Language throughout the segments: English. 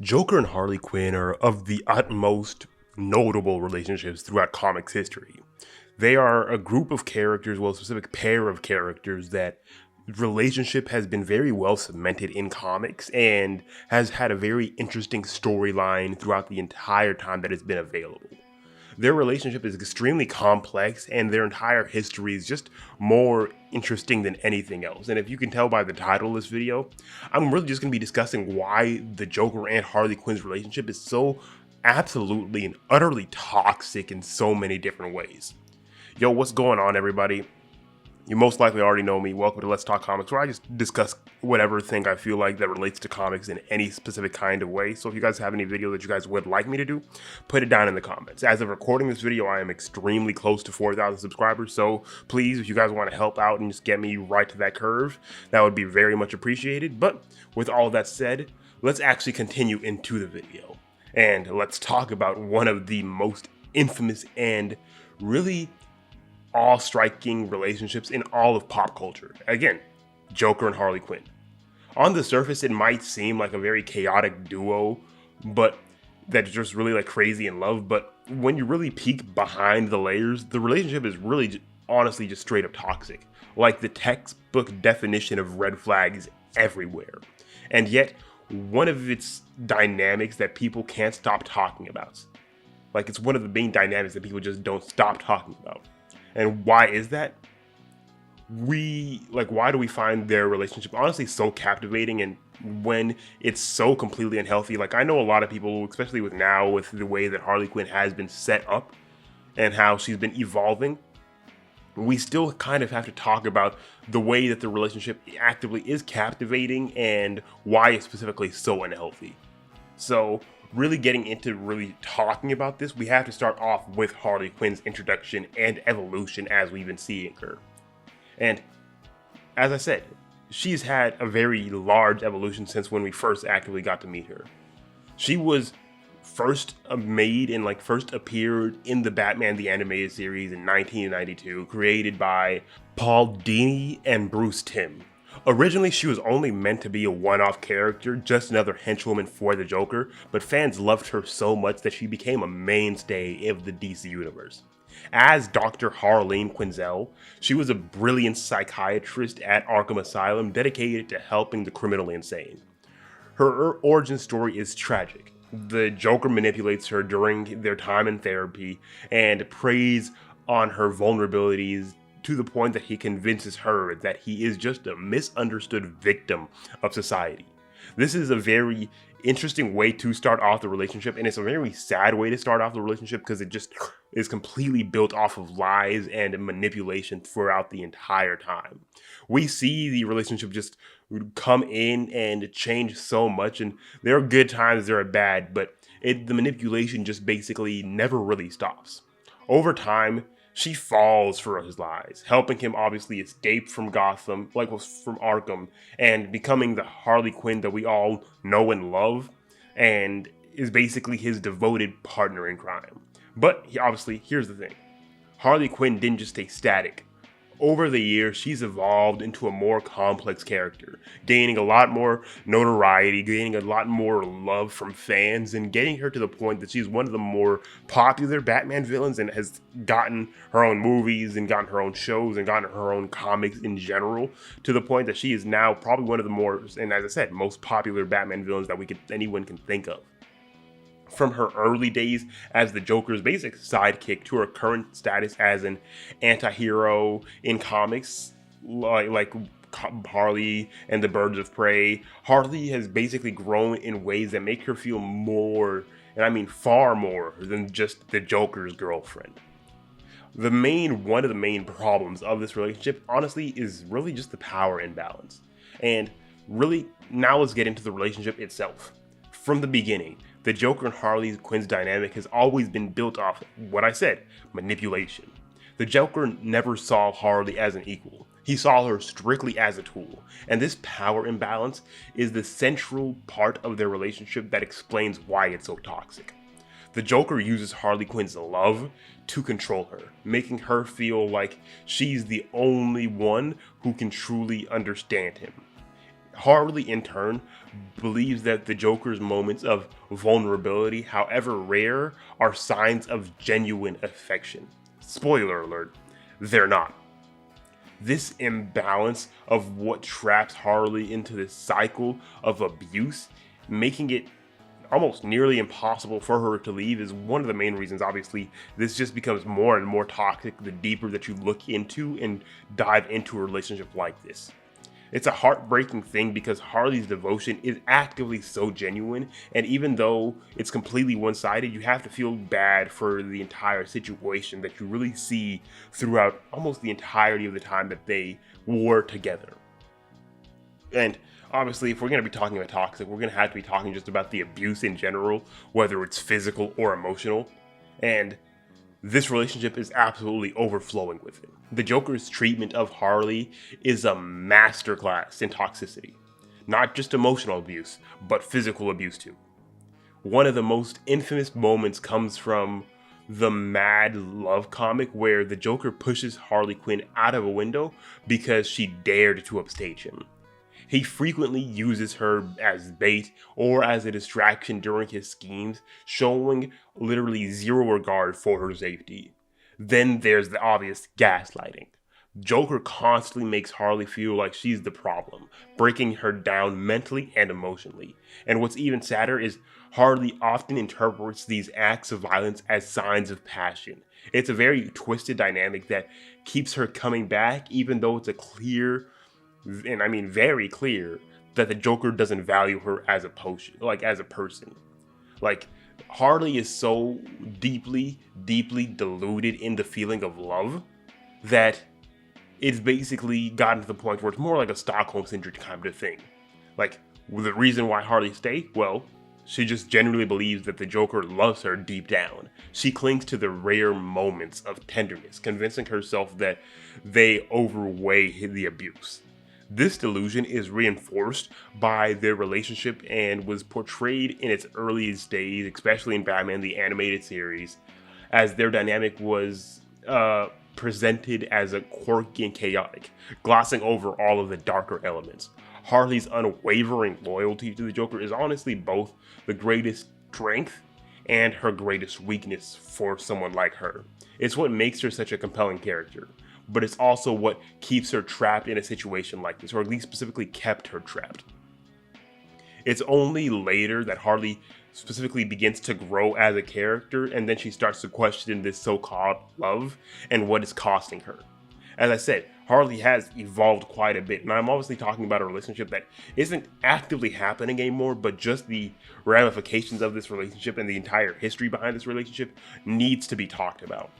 Joker and Harley Quinn are of the utmost notable relationships throughout comics history. They are a group of characters, well, a specific pair of characters that relationship has been very well cemented in comics and has had a very interesting storyline throughout the entire time that it's been available. Their relationship is extremely complex and their entire history is just more interesting than anything else. And if you can tell by the title of this video, I'm really just going to be discussing why the Joker and Harley Quinn's relationship is so absolutely and utterly toxic in so many different ways. Yo, what's going on, everybody? You most likely already know me. Welcome to Let's Talk Comics, where I just discuss whatever thing I feel like that relates to comics in any specific kind of way. So if you guys have any video that you guys would like me to do, put it down in the comments. As of recording this video, I am extremely close to 4,000 subscribers. So please, if you guys want to help out and just get me right to that curve, that would be very much appreciated. But with all that said, let's actually continue into the video. And let's talk about one of the most infamous and really awe-striking relationships in all of pop culture. Again, Joker and Harley Quinn. On the surface, it might seem like a very chaotic duo, but that's just really like crazy in love. But when you really peek behind the layers, the relationship is really honestly just straight up toxic. Like the textbook definition of red flags everywhere. And yet, one of its dynamics that people can't stop talking about. Like it's one of the main dynamics that people just don't stop talking about. And why is that? Why do we find their relationship honestly so captivating, and when it's so completely unhealthy? Like, I know a lot of people, especially with the way that Harley Quinn has been set up and how she's been evolving, we still kind of have to talk about the way that the relationship actively is captivating and why it's specifically so unhealthy. So really getting into really talking about this, we have to start off with Harley Quinn's introduction and evolution as we've been seeing her. And as I said, she's had a very large evolution since when we first actively got to meet her. She was first made and first appeared in the Batman the Animated Series in 1992, created by Paul Dini and Bruce Timm. Originally, she was only meant to be a one-off character, just another henchwoman for the Joker, but fans loved her so much that she became a mainstay of the DC universe. As Dr. Harleen Quinzel, she was a brilliant psychiatrist at Arkham Asylum dedicated to helping the criminally insane. Her origin story is tragic. The Joker manipulates her during their time in therapy and preys on her vulnerabilities to the point that he convinces her that he is just a misunderstood victim of society. This is a very interesting way to start off the relationship, and it's a very sad way to start off the relationship because it just is completely built off of lies and manipulation throughout the entire time. We see the relationship just come in and change so much, and there are good times, there are bad, but the manipulation just basically never really stops. Over time, she falls for his lies, helping him obviously escape from Gotham, from Arkham, and becoming the Harley Quinn that we all know and love, and is basically his devoted partner in crime. But here's the thing. Harley Quinn didn't just stay static. Over the years, she's evolved into a more complex character, gaining a lot more notoriety, gaining a lot more love from fans, and getting her to the point that she's one of the more popular Batman villains and has gotten her own movies and gotten her own shows and gotten her own comics in general, to the point that she is now probably one of the more, and as I said, most popular Batman villains that anyone can think of. From her early days as the Joker's basic sidekick to her current status as an anti-hero in comics, like Harley and the Birds of Prey, Harley has basically grown in ways that make her feel more, and I mean far more, than just the Joker's girlfriend. One of the main problems of this relationship, honestly, is really just the power imbalance. And really, now let's get into the relationship itself. From the beginning, the Joker and Harley Quinn's dynamic has always been built off what I said, manipulation. The Joker never saw Harley as an equal. He saw her strictly as a tool, and this power imbalance is the central part of their relationship that explains why it's so toxic. The Joker uses Harley Quinn's love to control her, making her feel like she's the only one who can truly understand him. Harley, in turn, believes that the Joker's moments of vulnerability, however rare, are signs of genuine affection. Spoiler alert, they're not. This imbalance of what traps Harley into this cycle of abuse, making it almost nearly impossible for her to leave, is one of the main reasons. Obviously, this just becomes more and more toxic the deeper that you look into and dive into a relationship like this. It's a heartbreaking thing because Harley's devotion is actively so genuine, and even though it's completely one-sided, you have to feel bad for the entire situation that you really see throughout almost the entirety of the time that they were together. And obviously, if we're going to be talking about toxic, we're going to have to be talking just about the abuse in general, whether it's physical or emotional. And this relationship is absolutely overflowing with it. The Joker's treatment of Harley is a masterclass in toxicity. Not just emotional abuse, but physical abuse too. One of the most infamous moments comes from the Mad Love comic where the Joker pushes Harley Quinn out of a window because she dared to upstage him. He frequently uses her as bait or as a distraction during his schemes, showing literally zero regard for her safety. Then there's the obvious gaslighting. Joker constantly makes Harley feel like she's the problem, breaking her down mentally and emotionally. And what's even sadder is Harley often interprets these acts of violence as signs of passion. It's a very twisted dynamic that keeps her coming back, even though it's and I mean very clear, that the Joker doesn't value her as a person. Like, Harley is so deeply deluded in the feeling of love that it's basically gotten to the point where it's more like a Stockholm syndrome kind of thing. Like, the reason why Harley stayed, well, she just genuinely believes that the Joker loves her deep down. She clings to the rare moments of tenderness, convincing herself that they outweigh the abuse. This delusion is reinforced by their relationship and was portrayed in its earliest days, especially in Batman the Animated Series, as their dynamic was presented as a quirky and chaotic, glossing over all of the darker elements. Harley's unwavering loyalty to the Joker is honestly both the greatest strength and her greatest weakness for someone like her. It's what makes her such a compelling character, but it's also what keeps her trapped in a situation like this, or at least specifically kept her trapped. It's only later that Harley specifically begins to grow as a character, and then she starts to question this so-called love and what it's costing her. As I said, Harley has evolved quite a bit, and I'm obviously talking about a relationship that isn't actively happening anymore, but just the ramifications of this relationship and the entire history behind this relationship needs to be talked about.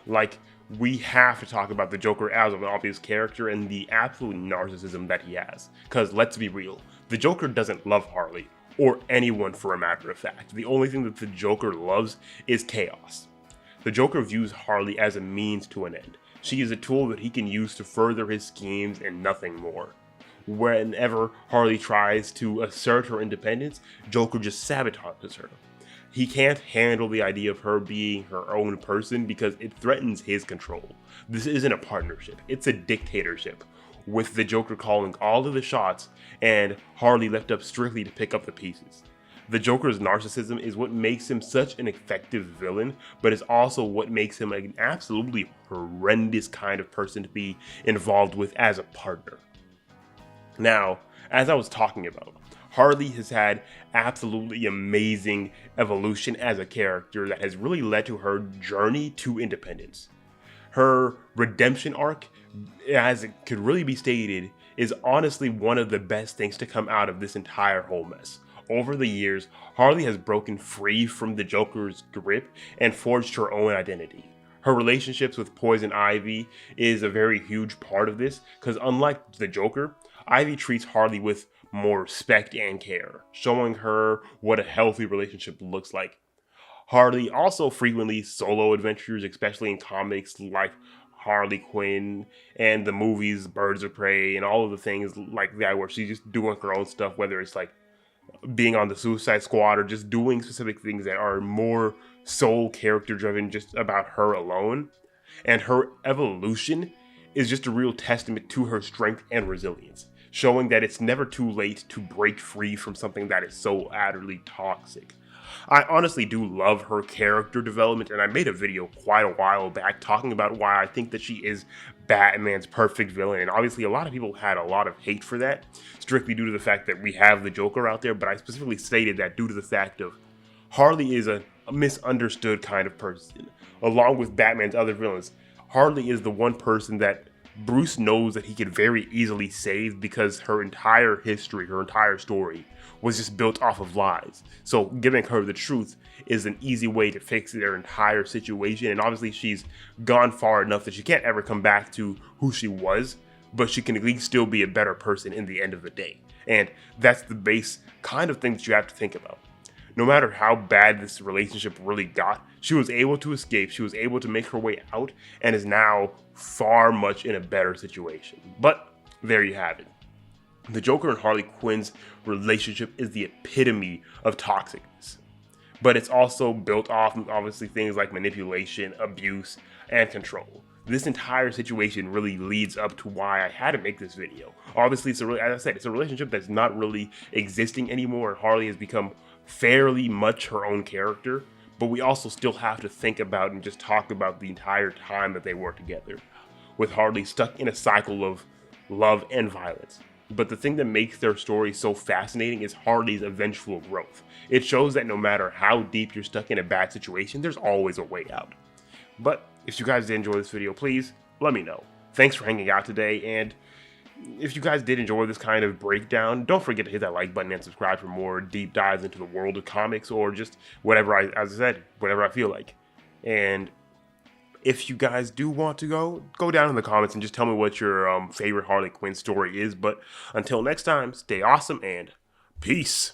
Like, we have to talk about the Joker as an obvious character and the absolute narcissism that he has. Because let's be real, the Joker doesn't love Harley, or anyone for a matter of fact. The only thing that the Joker loves is chaos. The Joker views Harley as a means to an end. She is a tool that he can use to further his schemes and nothing more. Whenever Harley tries to assert her independence, Joker just sabotages her. He can't handle the idea of her being her own person because it threatens his control. This isn't a partnership, it's a dictatorship, with the Joker calling all of the shots and Harley left up strictly to pick up the pieces. The Joker's narcissism is what makes him such an effective villain, but it's also what makes him an absolutely horrendous kind of person to be involved with as a partner. Now, as I was talking about, Harley has had absolutely amazing evolution as a character that has really led to her journey to independence. Her redemption arc, as it could really be stated, is honestly one of the best things to come out of this entire whole mess. Over the years, Harley has broken free from the Joker's grip and forged her own identity. Her relationships with Poison Ivy is a very huge part of this, because unlike the Joker, Ivy treats Harley with more respect and care, showing her what a healthy relationship looks like. Harley also frequently solo adventures, especially in comics like Harley Quinn and the movies Birds of Prey and all of the things like that where she's just doing her own stuff, whether it's like being on the Suicide Squad or just doing specific things that are more sole character driven, just about her alone. And her evolution is just a real testament to her strength and resilience. showing that it's never too late to break free from something that is so utterly toxic. I honestly do love her character development, and I made a video quite a while back talking about why I think that she is Batman's perfect villain, and obviously a lot of people had a lot of hate for that, strictly due to the fact that we have the Joker out there, but I specifically stated that due to the fact of Harley is a misunderstood kind of person. Along with Batman's other villains, Harley is the one person that Bruce knows that he could very easily save because her entire history, her entire story was just built off of lies. So giving her the truth is an easy way to fix their entire situation. And obviously she's gone far enough that she can't ever come back to who she was, but she can at least still be a better person in the end of the day. And that's the base kind of thing that you have to think about. No matter how bad this relationship really got, she was able to escape, she was able to make her way out, and is now far much in a better situation. But there you have it. The Joker and Harley Quinn's relationship is the epitome of toxicness. But it's also built off of obviously things like manipulation, abuse, and control. This entire situation really leads up to why I had to make this video. Obviously, as I said, it's a relationship that's not really existing anymore, and Harley has become fairly much her own character, but we also still have to think about and just talk about the entire time that they were together, with Harley stuck in a cycle of love and violence. But the thing that makes their story so fascinating is Harley's eventual growth. It shows that no matter how deep you're stuck in a bad situation, there's always a way out. But if you guys did enjoy this video, please let me know. Thanks for hanging out today, and if you guys did enjoy this kind of breakdown, don't forget to hit that like button and subscribe for more deep dives into the world of comics, or just whatever as I said, whatever I feel like. And if you guys do want to go down in the comments and just tell me what your favorite Harley Quinn story is. But until next time, stay awesome and peace.